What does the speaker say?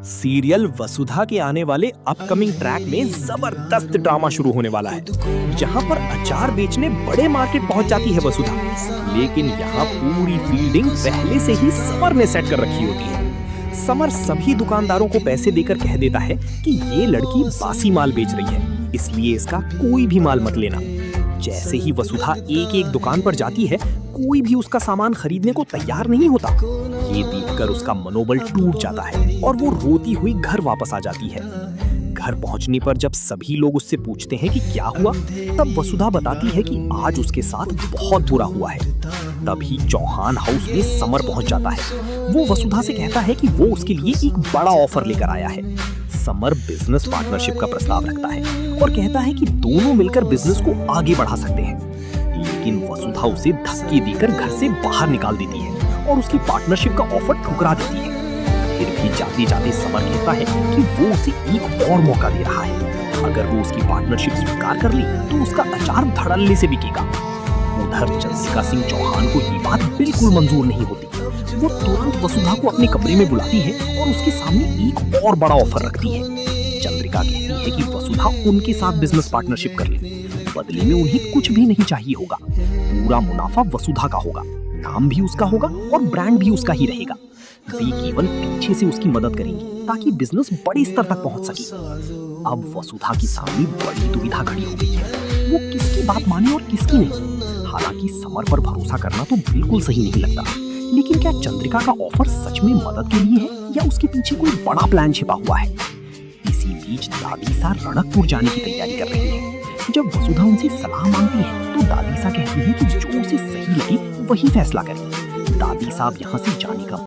Serial वसुधा के आने वाले अपकमिंग ट्रैक में जबरदस्त ड्रामा शुरू होने वाला है, जहां पर अचार बेचने बड़े मार्केट पहुंच जाती है वसुधा। लेकिन यहाँ पूरी फील्डिंग पहले से ही समर ने सेट कर रखी होती है। समर सभी दुकानदारों को पैसे देकर कह देता है कि ये लड़की बासी माल बेच रही है, इसलिए इसका कोई भी माल मत लेना। जैसे ही वसुधा एक एक दुकान पर जाती है, कोई भी उसका सामान खरीदने को तैयार नहीं होता। ये देखकर उसका मनोबल टूट जाता है और वो रोती हुई घर वापस आ जाती है। घर पहुंचने पर जब सभी लोग उससे पूछते हैं कि क्या हुआ, तब वसुधा बताती है कि आज उसके साथ बहुत बुरा हुआ है। तभी चौहान हाउस में समर पहुंच जाता है। वो वसुधा से कहता है कि वो उसके लिए एक बड़ा ऑफर लेकर आया है। समर बिजनेस पार्टनरशिप का प्रस्ताव रखता है और कहता है कि दोनों मिलकर बिजनेस को आगे बढ़ा सकते हैं। लेकिन वसुधा उसे धक्के देकर घर से बाहर निकाल देती है और उसकी पार्टनरशिप का ऑफर ठुकरा देती है। फिर भी जाते जाते समर कहता है कि वो उसे एक और मौका दे रहा है। अगर वो उसकी पार्टनरशिप स्वीकार कर ली तो उसका अचार धड़ल्ले से बिकेगा। उधर चंद्रिका सिंह चौहान को ये बात बिल्कुल मंजूर नहीं होती। वो तुरंत वसुधा को अपने कमरे में बुलाती है और उसके सामने एक और बड़ा ऑफर रखती है। चंद्रिका कहती है कि वसुधा उनके साथ बिजनेस पार्टनरशिप कर ले, बदले में उन्हें कुछ भी नहीं चाहिए होगा। पूरा मुनाफा वसुधा का होगा, नाम भी उसका होगा और ब्रांड भी उसका ही रहेगा। वे केवल पीछे से उसकी मदद करेंगे ताकि बिजनेस बड़े स्तर तक पहुंच सके। अब वसुधा के सामने बड़ी दुविधा खड़ी हो गई है। वो किसकी बात माने और किसकी नहीं। हालांकि समर पर भरोसा करना तो बिल्कुल सही नहीं लगता, लेकिन क्या चंद्रिका का ऑफर सच में मदद के लिए है या उसके पीछे कोई बड़ा प्लान छिपा हुआ है? इसी बीच दादीसा रणकपुर जाने की तैयारी कर रही है। जब वसुधा उनसे सलाह मांगती है तो दादीसा कहती है कि जो उसे सही लगे वही फैसला करे। दादी साहब यहाँ से जाने का